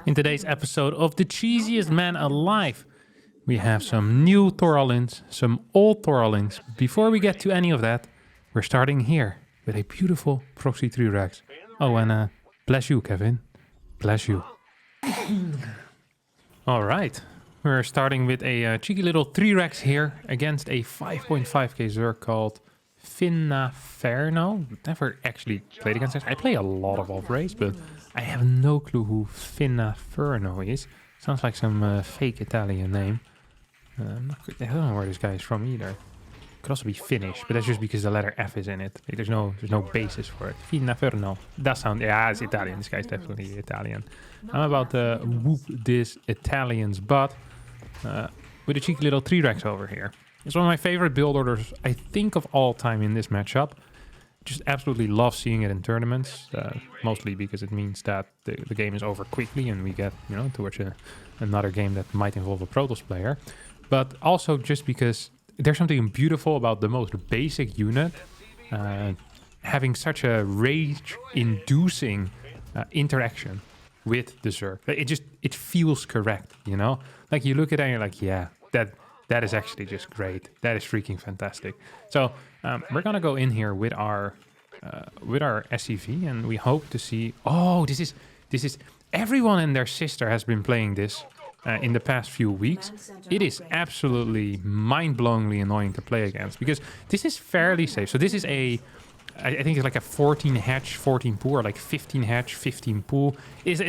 In today's episode of The Cheesiest Man Alive, we have some new Thoralins, some old Thoralins. Before we get to any of that, we're starting here with a beautiful proxy 3-Rex. Oh, and bless you, Kevin. Bless you. All right. We're starting with a cheeky little 3-Rex here against a 5.5k Zerg called Finnaferno. Never actually played against this. I play a lot of off-race, but I have no clue who Finnaferno is. Sounds like some fake Italian name. I don't know where this guy is from either. Could also be Finnish, but that's just because the letter F is in it. Like, there's no basis for it. Finnaferno. That sound, yeah, it's Italian. This guy's definitely Italian. I'm about to whoop this Italian's butt with a cheeky little 3-Rex over here. It's one of my favorite build orders, I think, of all time in this matchup. Just absolutely love seeing it in tournaments, mostly because it means that the game is over quickly and we get, towards another game that might involve a Protoss player. But also just because there's something beautiful about the most basic unit having such a rage-inducing interaction with the Zerg. It feels correct, Like you look at it and you're like, yeah, that is actually just great. That is freaking fantastic. So we're gonna go in here with our SCV, and we hope to see. Oh, this is everyone and their sister has been playing this in the past few weeks. It is absolutely mind-blowingly annoying to play against because this is fairly safe. So this is I think it's like a 14 hatch, 14 pool, or like 15 hatch, 15 pool. It's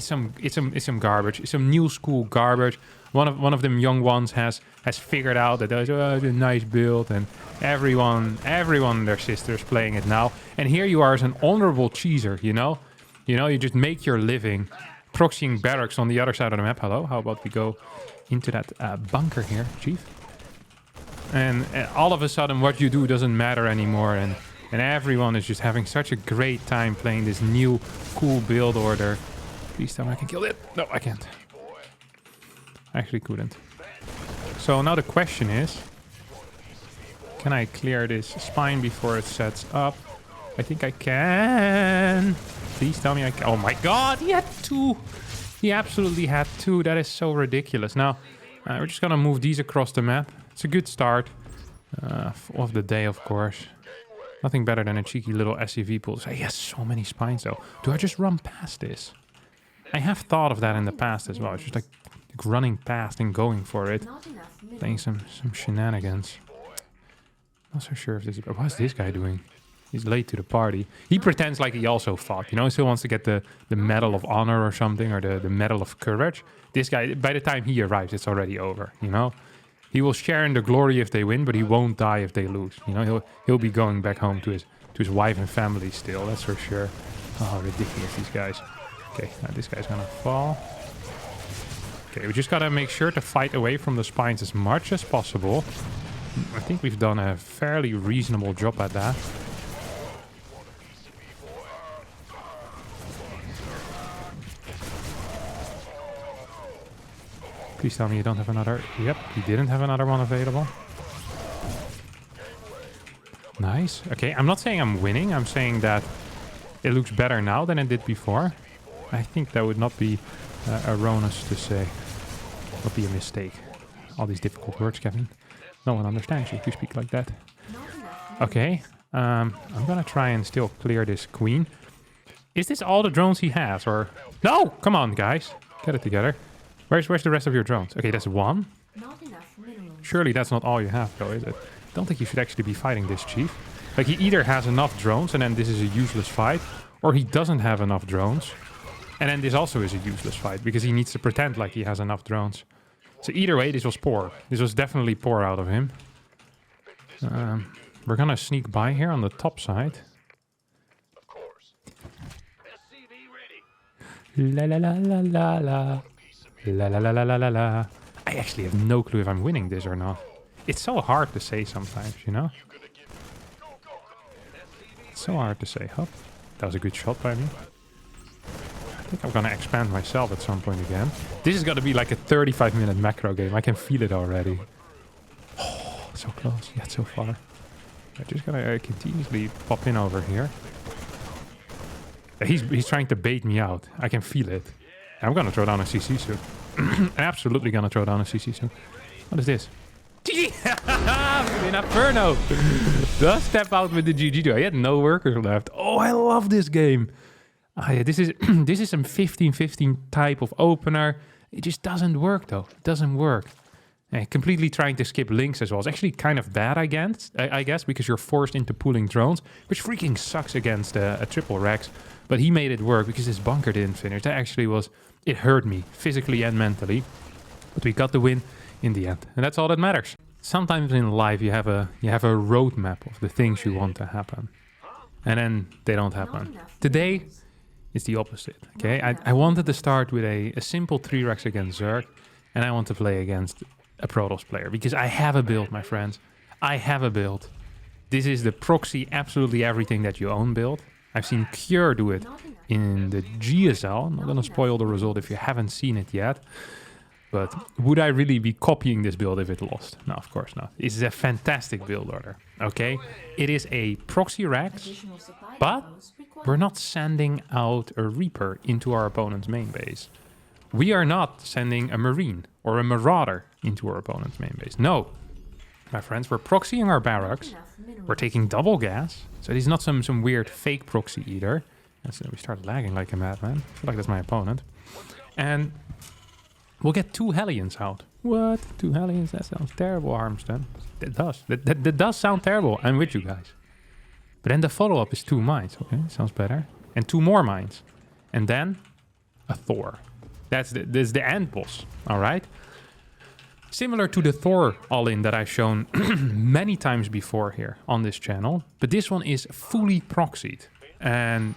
some garbage. It's some new school garbage. One of them young ones has figured out that there's a nice build, and everyone their sisters playing it now. And here you are as an honorable cheeser, you just make your living proxying barracks on the other side of the map. Hello, how about we go into that bunker here, chief? And all of a sudden, what you do doesn't matter anymore, and everyone is just having such a great time playing this new cool build order. Please tell me I can kill it. No, I can't. I actually couldn't. So now the question is, can I clear this spine before it sets up? I think I can. Please tell me I can. Oh my god, he had 2. He absolutely had 2. That is so ridiculous. Now, we're just gonna move these across the map. It's a good start of the day, of course. Nothing better than a cheeky little SCV pool. So he has so many spines, though. Do I just run past this? I have thought of that in the past as well. It's just like running past and going for it. Playing some shenanigans. Not so sure if this is... What's this guy doing? He's late to the party. He pretends like he also fought. He still wants to get the Medal of Honor or something, or the Medal of Courage. This guy, by the time he arrives, it's already over, He will share in the glory if they win, but he won't die if they lose. He'll be going back home to his wife and family still, that's for sure. Oh, ridiculous, these guys. Okay, now this guy's gonna fall. Okay, we just gotta make sure to fight away from the spines as much as possible. I think we've done a fairly reasonable job at that. Please tell me you don't have another... Yep, he didn't have another one available. Nice. Okay, I'm not saying I'm winning. I'm saying that it looks better now than it did before. I think that would not be erroneous to say. Would be a mistake. All these difficult words, Kevin. No one understands you if you speak like that. Okay, I'm gonna try and still clear this queen. Is this all the drones he has, or... No! Come on, guys. Get it together. Where's the rest of your drones? Okay, that's 1. Surely that's not all you have, though, is it? I don't think you should actually be fighting this, chief. Like, he either has enough drones, and then this is a useless fight, or he doesn't have enough drones, and then this also is a useless fight, because he needs to pretend like he has enough drones. So either way, this was poor. This was definitely poor out of him. We're gonna sneak by here on the top side. La la la la la la. La la la la la la la. I actually have no clue if I'm winning this or not. It's so hard to say sometimes, It's so hard to say. Hop. That was a good shot by me. I think I'm gonna expand myself at some point again. This is gonna be like a 35-minute macro game. I can feel it already. Oh, so close, yet so far. I'm just gonna continuously pop in over here. He's trying to bait me out. I can feel it. I'm gonna throw down a CC soon. Absolutely gonna throw down a CC soon. What is this? GG! Inferno does step out with the GG though. He had no workers left. Oh, I love this game. Yeah, this is this is some 15-15 type of opener. It just doesn't work though. It doesn't work. Completely trying to skip links as well. It's actually kind of bad, I guess, because you're forced into pulling drones, which freaking sucks against a triple Rex. But he made it work because his bunker didn't finish. That actually was... It hurt me, physically and mentally. But we got the win in the end. And that's all that matters. Sometimes in life you have a roadmap of the things you want to happen. And then they don't happen. Today, it's the opposite, okay? I wanted to start with a simple 3-Rex against Zerg. And I want to play against a Protoss player. Because I have a build, my friends. I have a build. This is the proxy absolutely everything that you own build. I've seen Cure do it in the GSL. I'm not going to spoil the result if you haven't seen it yet. But would I really be copying this build if it lost? No, of course not. This is a fantastic build order, okay? It is a proxy Rex, but we're not sending out a Reaper into our opponent's main base. We are not sending a Marine or a Marauder into our opponent's main base. No, my friends, we're proxying our barracks. We're taking double gas. So this is not some weird fake proxy either. And so we started lagging like a madman. I feel like that's my opponent. And we'll get 2 Hellions out. What? 2 Hellions? That sounds terrible, Harstem. It does. That does sound terrible. I'm with you guys. But then the follow-up is 2 mines. Okay, sounds better. And 2 more mines. And then a Thor. That's the end boss. All right? Similar to the Thor all-in that I've shown many times before here on this channel. But this one is fully proxied. And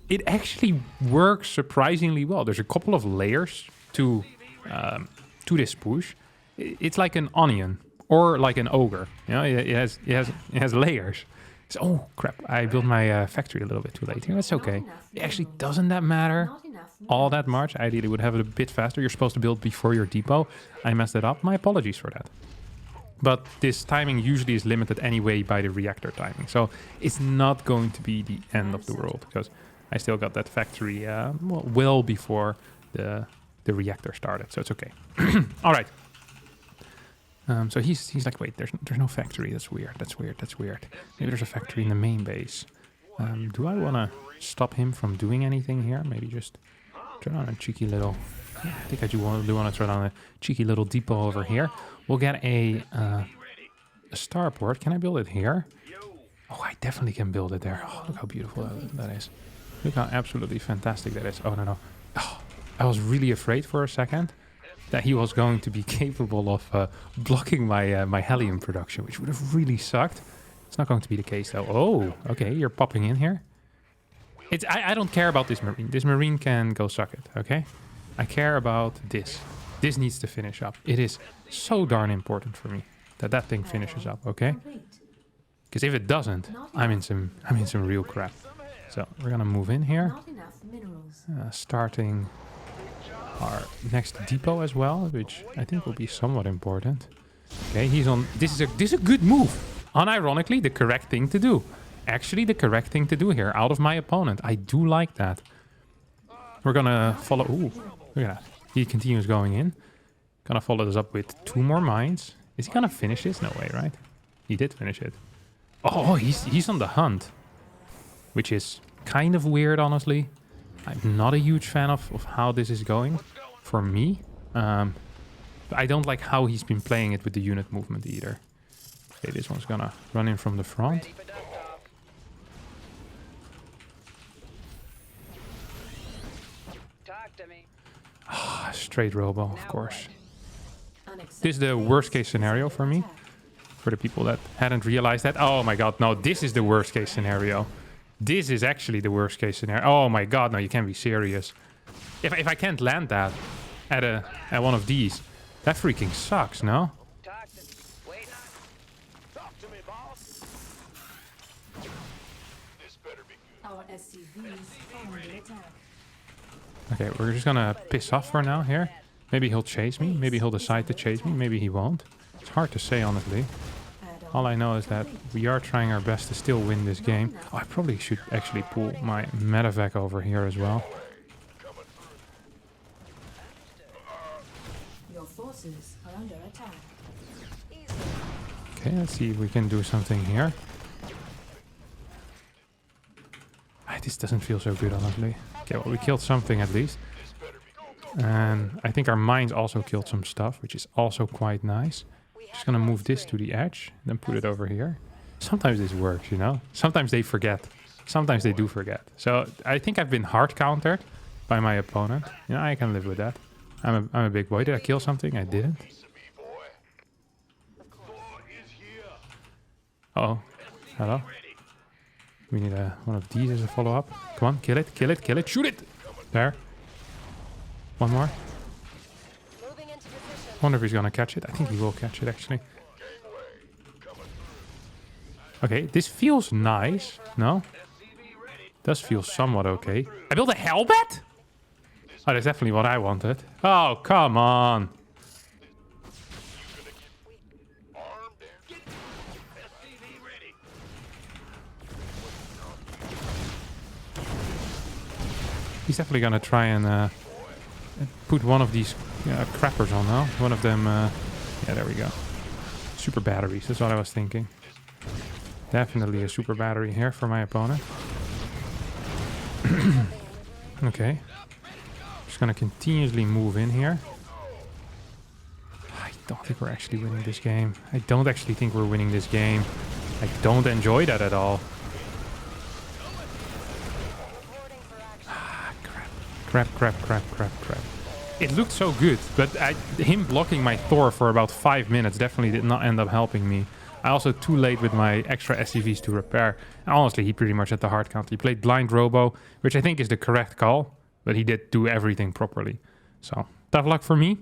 it actually works surprisingly well. There's a couple of layers to this push. It's like an onion or like an ogre. You know, it has layers. So, oh crap! I built my factory a little bit too late here. That's okay. It actually doesn't that matter all that much. I ideally would have it a bit faster. You're supposed to build before your depot. I messed it up. My apologies for that. But this timing usually is limited anyway by the reactor timing. So it's not going to be the end of the world because I still got that factory well before the reactor started. So it's okay. All right. So he's like, wait, there's no factory. That's weird. That's weird. That's weird. Maybe there's a factory in the main base. Do I want to stop him from doing anything here? Maybe just turn on a cheeky little... Yeah, I think I do want to turn on a cheeky little depot over here. We'll get a starport. Can I build it here? Oh, I definitely can build it there. Oh, look how beautiful that is. Look how absolutely fantastic that is. Oh, no. Oh, I was really afraid for a second that he was going to be capable of blocking my helium production, which would have really sucked. It's not going to be the case, though. Oh, okay, you're popping in here. I don't care about this Marine. This Marine can go suck it, okay? I care about this. This needs to finish up. It is so darn important for me that thing finishes up, okay? Because if it doesn't, I'm in some real crap. So we're gonna move in here, starting our next depot as well, which I think will be somewhat important. Okay, he's on. This is a good move. Unironically, the correct thing to do. Actually, the correct thing to do here, out of my opponent. I do like that. We're gonna follow. Ooh, look at that. He continues going in. Gonna follow this up with 2 more mines. Is he gonna finish this? No way, right? He did finish it. Oh, he's on the hunt, which is kind of weird, honestly. I'm not a huge fan of how this is going for me. I don't like how he's been playing it with the unit movement either. Okay, this one's gonna run in from the front. Straight robo, of course. This is the worst case scenario for me. For the people that hadn't realized that. Oh my god, no, this is the worst case scenario. This is actually the worst case scenario. Oh my god, no, you can't be serious. If I can't land that at one of these, that freaking sucks, no? Okay, we're just gonna piss off for now here. Maybe he'll chase me. Maybe he'll decide to chase me. Maybe he won't. It's hard to say, honestly. All I know is that we are trying our best to still win this game. Oh, I probably should actually pull my medevac over here as well. forces are under attack. Okay, let's see if we can do something here. This doesn't feel so good, honestly. Okay, well, we killed something at least. And I think our mines also killed some stuff, which is also quite nice. Just gonna move this to the edge, then put it over here. Sometimes this works, you know? Sometimes they forget. Sometimes they do forget. So I think I've been hard countered by my opponent. You know, I can live with that. I'm a big boy. Did I kill something? I didn't. Uh-oh. Hello? We need one of these as a follow-up. Come on, kill it, kill it, kill it. Shoot it! There. One more. Wonder if he's gonna catch it. I think he will catch it, actually. Okay, this feels nice. No? Does feel somewhat okay. I built a helmet? Oh, that's definitely what I wanted. Oh, come on. He's definitely gonna try and put one of these crappers on now. One of them, yeah, there we go. Super batteries, that's what I was thinking. Definitely a super battery here for my opponent. Okay. Just gonna continuously move in here. I don't think we're actually winning this game. I don't actually think we're winning this game. I don't enjoy that at all. Crap. It looked so good, but him blocking my Thor for about 5 minutes definitely did not end up helping me. I also too late with my extra SCVs to repair. And honestly, he pretty much had the hard count. He played blind robo, which I think is the correct call, but he did do everything properly. So, tough luck for me.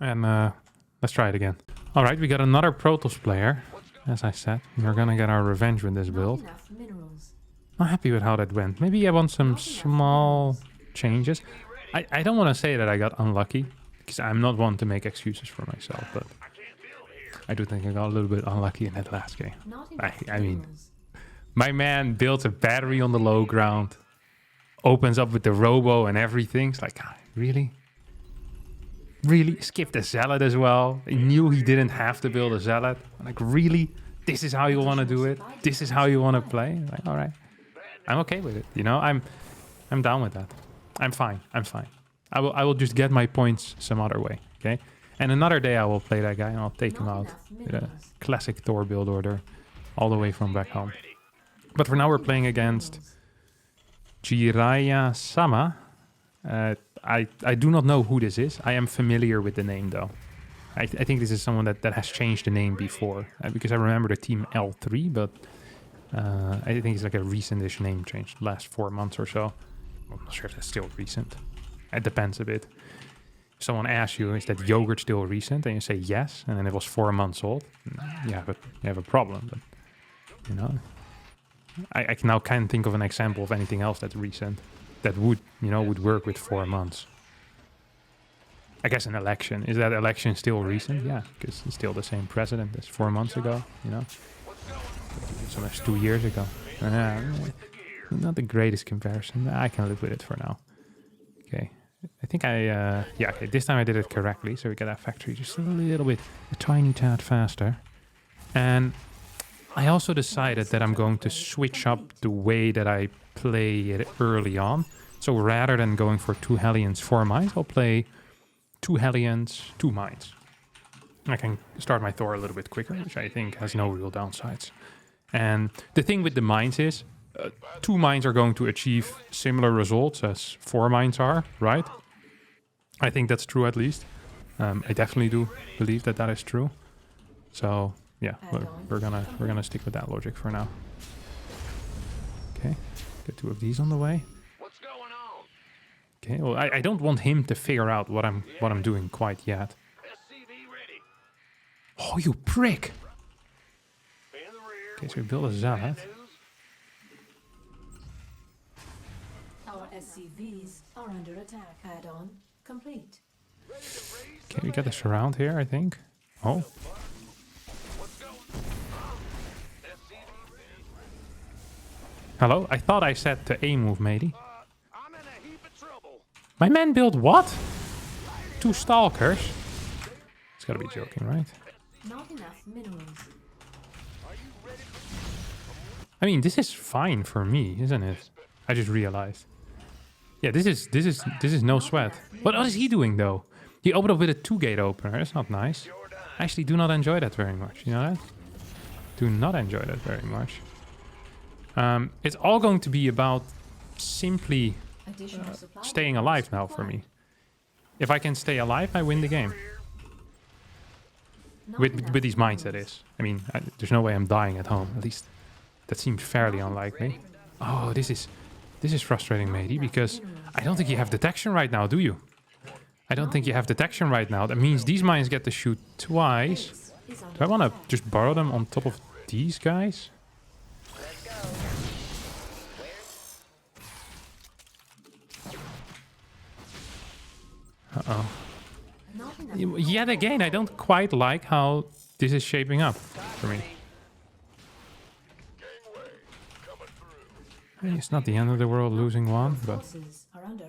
And let's try it again. Alright, we got another Protoss player. As I said, we're gonna get our revenge with this build. Not happy with how that went. Maybe I want some small changes. I don't want to say that I got unlucky, because I'm not one to make excuses for myself, but I do think I got a little bit unlucky in that last game. I mean, my man builds a battery on the low ground, opens up with the robo and everything. It's like, really? Really? Skip the zealot as well. He knew he didn't have to build a zealot. Like, really? This is how you want to do it? This is how you want to play? Like, all right. I'm okay with it. You know, I'm down with that. I'm fine. I will just get my points some other way, okay? And another day I will play that guy and I'll take him out with a classic Thor build order all the way from back home. But for now we're playing against Jiraiya Sama. I do not know who this is. I am familiar with the name though. I think this is someone that has changed the name before. Because I remember the team L3, but I think it's like a recent-ish name change, last 4 months or so. I'm not sure if that's still recent. It depends a bit. If someone asks you, is that yogurt still recent? And you say yes, and then it was 4 months old. Yeah, but you have a problem. But, you know, I now can't think of an example of anything else that's recent that would work with 4 months. I guess an election. Is that election still recent? Yeah, because it's still the same president as 4 months ago, you know? So that's 2 years ago. Not the greatest comparison. I can live with it for now. Okay. I think okay, this time I did it correctly, so we get our factory just a little bit, a tiny tad faster. And I also decided that I'm going to switch up the way that I play it early on. So rather than going for 2 Hellions, 4 mines, I'll play 2 Hellions, 2 mines. I can start my Thor a little bit quicker, which I think has no real downsides. And the thing with the mines is, 2 mines are going to achieve similar results as 4 mines are, right? I think that's true at least. I definitely do believe that is true. So yeah, we're gonna stick with that logic for now. Okay, get 2 of these on the way. What's going on? Okay, well I don't want him to figure out what I'm doing quite yet. SCV ready. Oh, you prick! In the rear. Okay, so we build a zealot. Our SCVs are under attack. Add-on complete. Okay, we got this around here, I think. Oh. What's going SCV ready. Hello? I thought I said to A move, matey. I'm in a heap of trouble. My man built what? 2 stalkers? It's gotta be joking, right? Not enough minerals. I mean, this is fine for me, isn't it? I just realized. Yeah, this is no sweat. What is he doing though? He opened up with a 2-gate opener. That's not nice. I actually do not enjoy that very much. You know that? Do not enjoy that very much. It's all going to be about simply staying alive now for me. If I can stay alive, I win the game. With these mines, that is. I mean, there's no way I'm dying at home. At least that seems fairly unlikely. Oh, this is frustrating, matey, because I don't think you have detection right now, do you? I don't think you have detection right now. That means these mines get to shoot twice. Do I want to just borrow them on top of these guys? Uh-oh. Yet again, I don't quite like how this is shaping up for me. It's not the end of the world losing one, but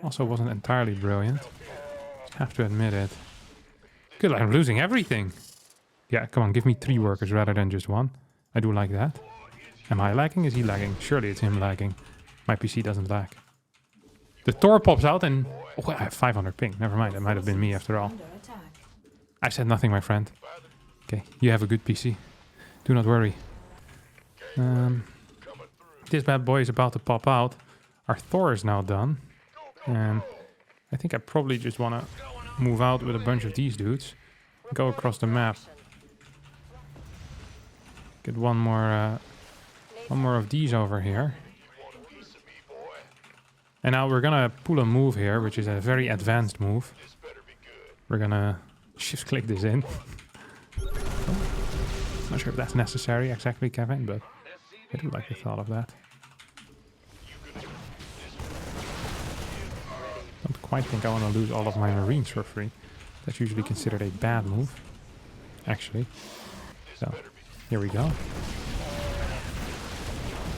also wasn't entirely brilliant. Have to admit it. Good, I'm losing everything. Yeah, come on, give me 3 workers rather than just 1. I do like that. Am I lagging? Is he lagging? Surely it's him lagging. My PC doesn't lag. The Thor pops out and... Oh, I have 500 ping. Never mind, that might have been me after all. I said nothing, my friend. Okay, you have a good PC. Do not worry. This bad boy is about to pop out. Our Thor is now done. And I think I probably just want to move out with a bunch of these dudes. Go across the map. Get one more of these over here. And now we're gonna pull a move here, which is a very advanced move. We're gonna shift click this in. Not sure if that's necessary exactly, Kevin, but I do like the thought of that. Don't quite think I want to lose all of my marines for free. That's usually considered a bad move, actually. So, here we go.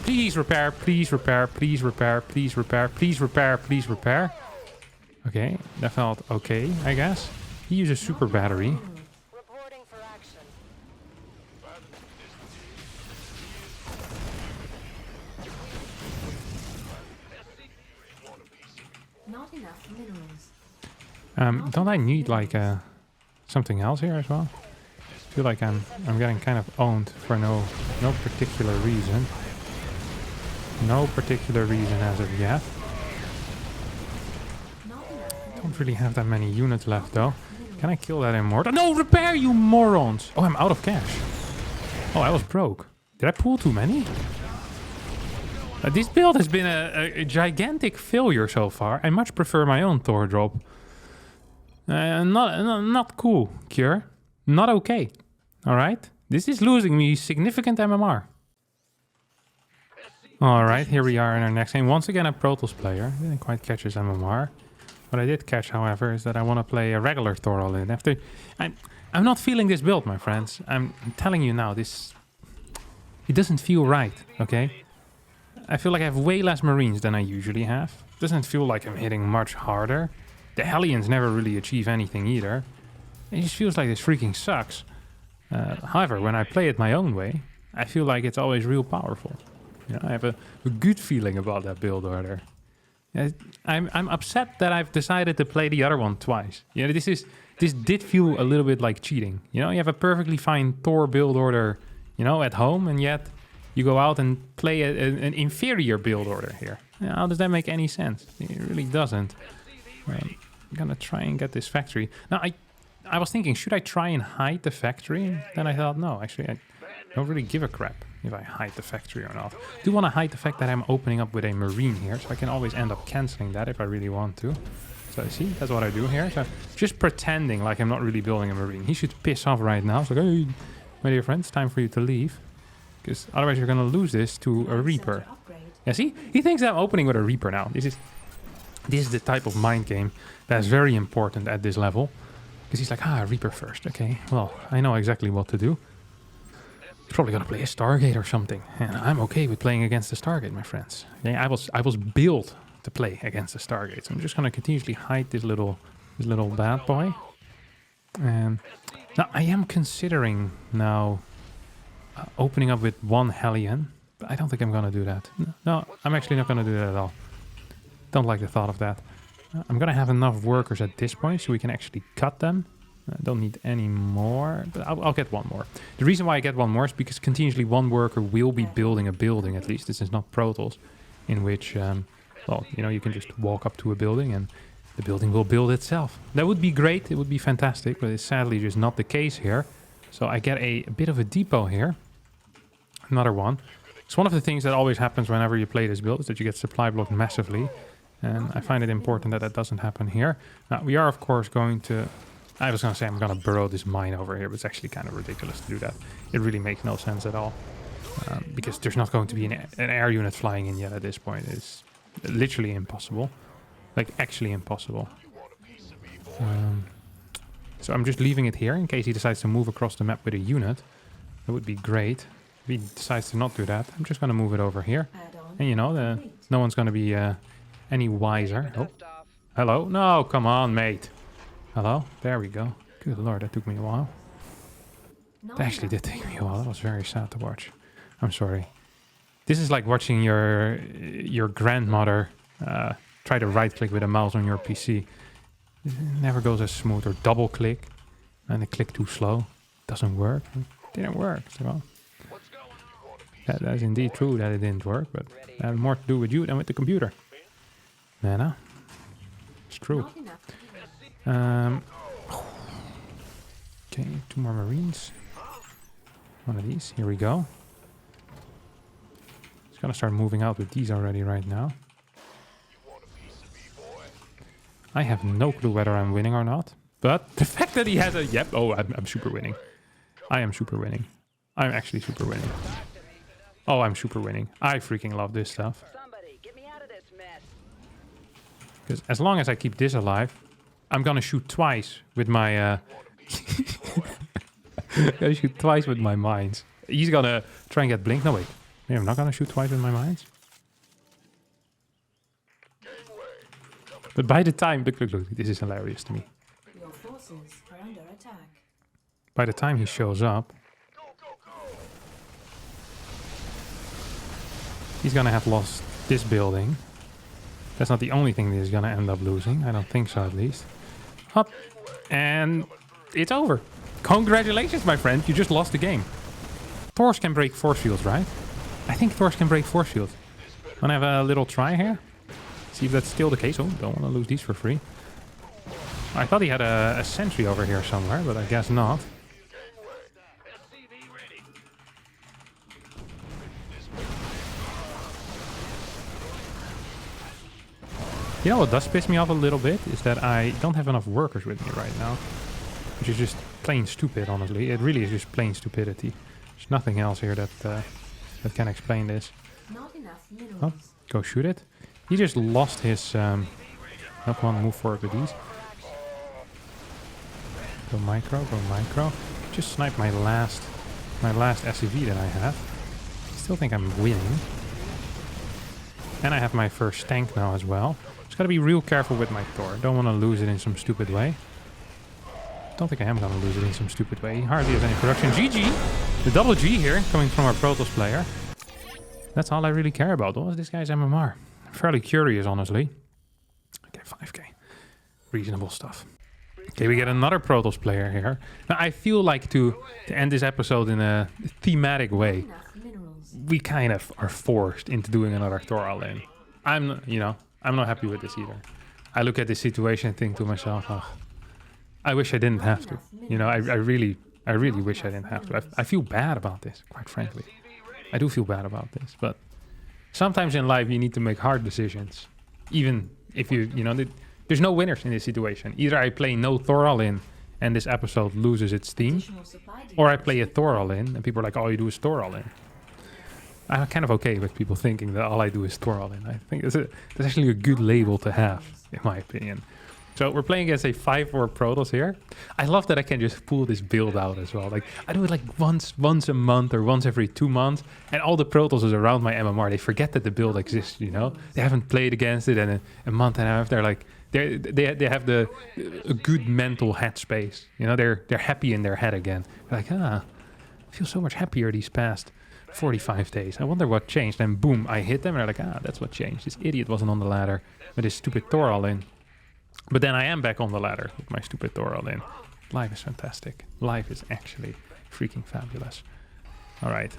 Please repair, please repair, please repair, please repair, please repair, please repair. Okay, that felt okay, I guess. He uses super battery. Reporting for action. Not enough minerals. Don't I need like something else here as well? I feel like I'm getting kind of owned for no particular reason. No particular reason as of yet. Don't really have that many units left though. Can I kill that immortal? No, repair, you morons! Oh, I'm out of cash. Oh, I was broke. Did I pull too many? This build has been a gigantic failure so far. I much prefer my own Thor drop. Not cool, Cure. Not okay. Alright? This is losing me significant MMR. Alright, here we are in our next game. Once again a Protoss player. Didn't quite catch his MMR. What I did catch, however, is that I want to play a regular Thor all in. I'm not feeling this build, my friends. I'm telling you now, it doesn't feel right, okay? I feel like I have way less Marines than I usually have. It doesn't feel like I'm hitting much harder. The Hellions never really achieve anything either. It just feels like this freaking sucks. However, when I play it my own way, I feel like it's always real powerful. You know, I have a good feeling about that build order. I'm upset that I've decided to play the other one twice. You know, this did feel a little bit like cheating. You know, you have a perfectly fine Thor build order, you know, at home, and yet you go out and play an inferior build order here. How does that make any sense? It really doesn't. I'm gonna try and get this factory. Now, I was thinking, should I try and hide the factory? Then I thought, no, actually, I don't really give a crap if I hide the factory or not. I do want to hide the fact that I'm opening up with a marine here, so I can always end up cancelling that if I really want to. So see, that's what I do here. So just pretending like I'm not really building a marine. He should piss off right now. It's like, hey, my dear friends, time for you to leave. Because otherwise you're going to lose this to a Reaper. Yeah, see? He thinks I'm opening with a Reaper now. This is the type of mind game that's very important at this level. Because he's like, Reaper first. Okay, well, I know exactly what to do. He's probably gonna play a Stargate or something, and I'm okay with playing against the Stargate, my friends. Yeah, I was built to play against the Stargate, so I'm just gonna continuously hide this little bad boy. And Now, I am considering now opening up with one Hellion, but I don't think I'm going to do that. No, I'm actually not going to do that at all. Don't like the thought of that. I'm going to have enough workers at this point so we can actually cut them. I don't need any more, but I'll get one more. The reason why I get one more is because continuously one worker will be building a building, at least. This is not Pro Tools, in which, well, you know, you can just walk up to a building and the building will build itself. That would be great, it would be fantastic, but it's sadly just not the case here. So I get a bit of a depot here. Another one. It's one of the things that always happens whenever you play this build, is that you get supply blocked massively. And I find it important that that doesn't happen here. Now, we are, of course, going to... I was going to say I'm going to burrow this mine over here, but it's actually kind of ridiculous to do that. It really makes no sense at all. Because there's not going to be an air unit flying in yet at this point. It's literally impossible. Like, actually impossible. So I'm just leaving it here in case he decides to move across the map with a unit. That would be great. If he decides to not do that, I'm just going to move it over here. And you know, no one's going to be any wiser. Oh, hello? No, come on, mate. Hello? There we go. Good lord, that took me a while. That actually did take me a while. That was very sad to watch. I'm sorry. This is like watching your grandmother try to right-click with a mouse on your PC. It never goes as smooth. Or double-click, and the click too slow. Doesn't work. It didn't work. So that is indeed true that it didn't work, but it had more to do with you than with the computer. Nana, it's true. Okay, 2 more Marines. One of these. Here we go. It's gonna start moving out with these already right now. I have no clue whether I'm winning or not, but the fact that he has a... Yep, oh, I'm super winning. I am super winning. I'm actually super winning. Oh, I'm super winning. I freaking love this stuff. Because as long as I keep this alive, I'm gonna shoot twice with my... gonna shoot twice with my mines. He's gonna try and get blink. No, wait. Maybe I'm not gonna shoot twice with my mines. But by the time... Look, this is hilarious to me. Your forces are under attack. By the time he shows up, he's gonna have lost this building. That's not the only thing that he's gonna end up losing. I don't think so, at least. Up. And it's over. Congratulations, my friend. You just lost the game. Thors can break force fields, right? I think Thors can break force fields. Wanna have a little try here? See if that's still the case. Oh, don't want to lose these for free. I thought he had a sentry over here somewhere, but I guess not. You know what does piss me off a little bit is that I don't have enough workers with me right now. Which is just plain stupid, honestly. It really is just plain stupidity. There's nothing else here that can explain this. Not enough Oh, minerals. go shoot it. He just lost his... Not one move forward with these. Go micro, go micro. Just snipe my last SCV that I have. Still think I'm winning. And I have my first tank now as well. Just gotta be real careful with my Thor. Don't want to lose it in some stupid way. Don't think I am gonna lose it in some stupid way. He hardly has any production. GG! The double G here, coming from our Protoss player. That's all I really care about. What was this guy's MMR? I'm fairly curious, honestly. Okay, 5k. Reasonable stuff. Okay, we get another Protoss player here. Now, I feel like to end this episode in a thematic way, Enough minerals. we kind of are forced into doing another Thor all-in. I'm not happy with this either. I look at this situation and think to myself, oh, I wish I didn't have to. You know, I really wish I didn't have to. I feel bad about this, quite frankly. I do feel bad about this, but sometimes in life you need to make hard decisions. Even if there's no winners in this situation. Either I play no Thor all-in and this episode loses its theme, Additional supply or I play a Thor all-in and people are like, all you do is Thor all-in. I'm kind of okay with people thinking that all I do is Thor all-in. I think that's actually a good label to have, in my opinion. So we're playing against a 5-4 Protoss here. I love that I can just pull this build out as well. Like, I do it like once a month or once every 2 months, and all the Protosses around my MMR, they forget that the build exists, you know? They haven't played against it, and a month and a half, they're like, they have a good mental headspace. You know, they're happy in their head again. They're like, I feel so much happier these past 45 days. I wonder what changed. And boom, I hit them. And they're like, that's what changed. This idiot wasn't on the ladder with his stupid Thor all in. But then I am back on the ladder with my stupid Thor all in. Life is fantastic. Life is actually freaking fabulous. All right.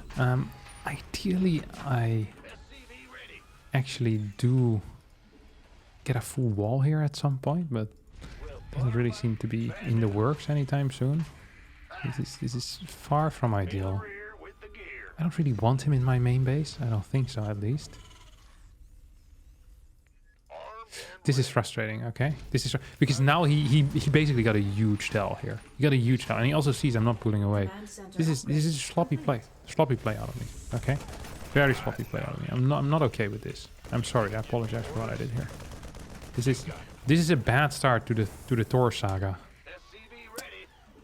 Ideally, I actually do get a full wall here at some point, but doesn't really seem to be in the works anytime soon. This is far from ideal. I don't really want him in my main base. I don't think so, at least. This is frustrating, okay? This is because now he basically got a huge tell here. He got a huge tell, and he also sees I'm not pulling away. This is a sloppy play out of me, okay? Very sloppy play out of me. I'm not okay with this. I'm sorry. I apologize for what I did here. This is a bad start to the Thor saga.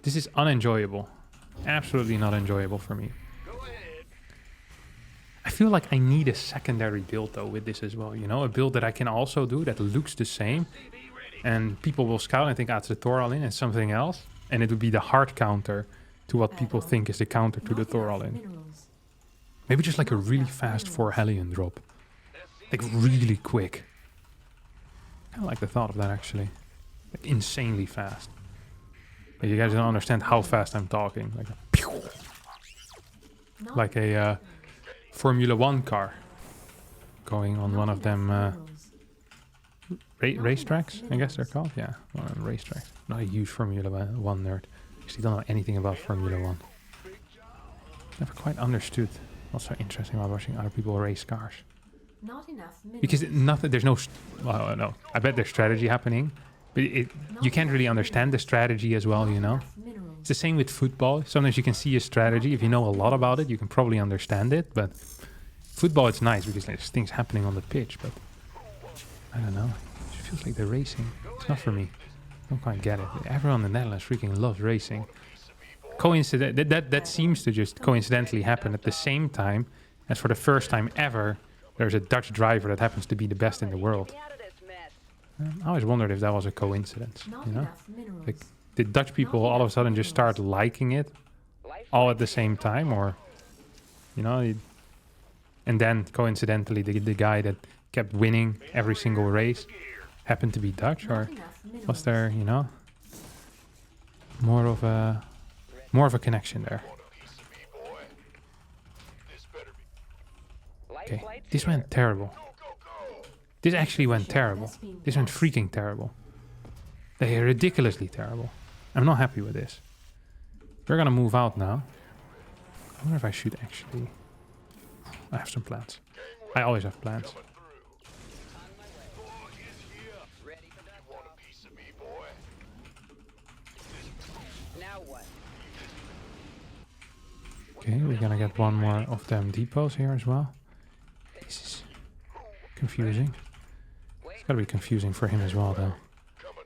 This is unenjoyable. Absolutely not enjoyable for me. I feel like I need a secondary build though with this as well, you know, a build that I can also do that looks the same, and people will scout and think, it's the Thor all-in and something else, and it would be the hard counter to what people think is the counter to the Thor all-in. Maybe just like a really fast 4 Hellion drop, like really quick. I kind of like the thought of that actually, like insanely fast. But you guys don't understand how fast I'm talking, like a pew! Like a Formula 1 car going on one of them racetracks, I guess they're called. Yeah, one of them racetracks. Not a huge Formula 1 nerd. Actually don't know anything about Formula 1. Never quite understood what's so interesting about watching other people race cars. Not enough Because there's no, well, no, I bet there's strategy happening, but you can't really understand the strategy as well, you know? It's the same with football. Sometimes you can see a strategy. If you know a lot about it, you can probably understand it. But football, it's nice because there's things happening on the pitch. But I don't know. It feels like they're racing. It's not for me. I don't quite get it. Everyone in the Netherlands freaking loves racing. That seems to just coincidentally happen at the same time as for the first time ever, there's a Dutch driver that happens to be the best in the world. I always wondered if that was a coincidence, you know? Like, did Dutch people all of a sudden just start liking it all at the same time, or, you know, and then coincidentally the guy that kept winning every single race happened to be Dutch, or was there, you know, more of a connection there? Okay, this went terrible. This actually went terrible. This went freaking terrible. They are ridiculously terrible. I'm not happy with this. We're gonna move out now. I wonder if I should actually... I have some plans. I always have plans. Okay, we're gonna get one more of them depots here as well. This is confusing. It's gotta be confusing for him as well, though.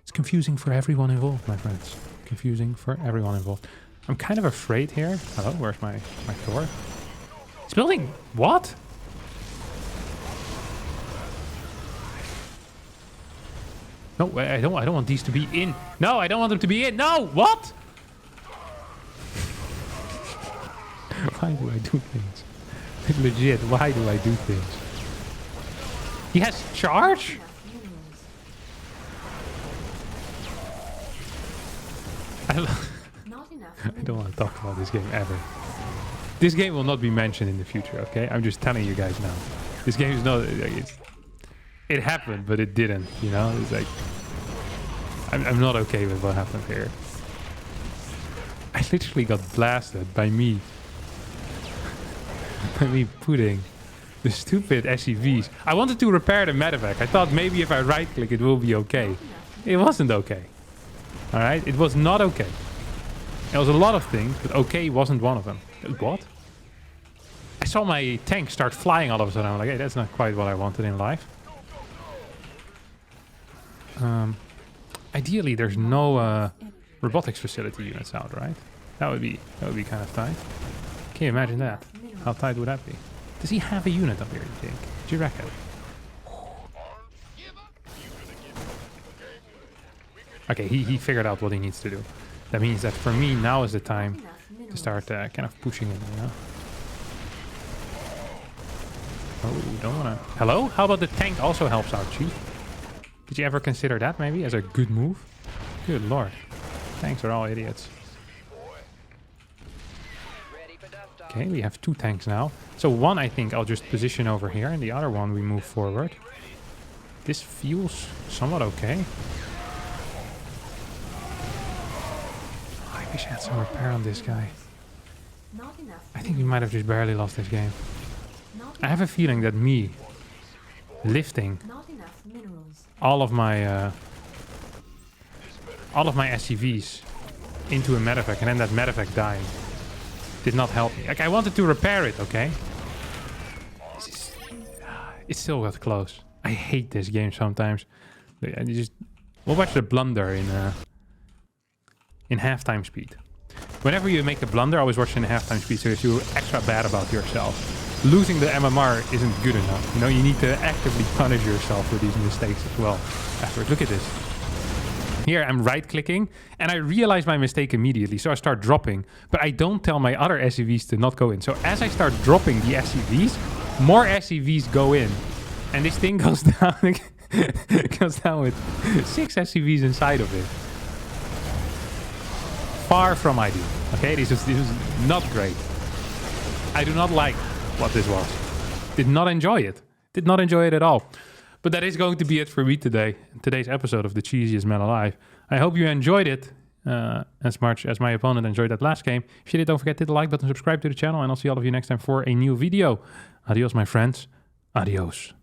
It's confusing for everyone involved, my friends. Confusing for everyone involved. I'm kind of afraid here. Hello, where's my Thor? He's building... What? No, I don't want these to be in. No, I don't want them to be in. No, what? Why do I do things? Legit, why do I do things? He has charge? I don't want to talk about this game ever. This game will not be mentioned in the future, okay? I'm just telling you guys now. This game is not... It happened, but it didn't, you know? It's like... I'm not okay with what happened here. I literally got blasted by me. By me putting the stupid SCVs. I wanted to repair the medevac. I thought maybe if I right-click it will be okay. It wasn't okay. Alright? It was not okay. There was a lot of things, but okay wasn't one of them. What? I saw my tank start flying all of a sudden. I'm like, hey, that's not quite what I wanted in life. Ideally, there's no robotics facility units out, right? That would be kind of tight. Can you imagine that? How tight would that be? Does he have a unit up here, you think? Do you reckon? Okay, he figured out what he needs to do. That means that for me, now is the time Enough to minerals. start kind of pushing it, you know? Oh, don't wanna... Hello? How about the tank also helps out, Chief? Did you ever consider that maybe as a good move? Good lord. Tanks are all idiots. Okay, we have 2 tanks now. So one I think I'll just position over here, and the other one we move forward. This feels somewhat okay. I wish I had some repair on this guy. Not enough. I think we might have just barely lost this game. Not I have a feeling that me lifting Not enough minerals. all of my SCVs into a medevac and then that medevac dying did not help me. Like, I wanted to repair it, okay? It still got close. I hate this game sometimes. But yeah, we'll watch the blunder in halftime speed. Whenever you make a blunder, I always watch in halftime speed so you feel extra bad about yourself. Losing the MMR isn't good enough. You know, you need to actively punish yourself for these mistakes as well. Afterwards, look at this. Here I'm right-clicking, and I realize my mistake immediately, so I start dropping. But I don't tell my other SCVs to not go in. So as I start dropping the SCVs, more SCVs go in. And this thing goes down, goes down with 6 SCVs inside of it. Far from ideal. Okay, this is not great. I do not like what this was. Did not enjoy it. Did not enjoy it at all. But that is going to be it for me today. Today's episode of the Cheesiest Man Alive. I hope you enjoyed it as much as my opponent enjoyed that last game. If you did, don't forget to hit the like button, subscribe to the channel, and I'll see all of you next time for a new video. Adios, my friends. Adios.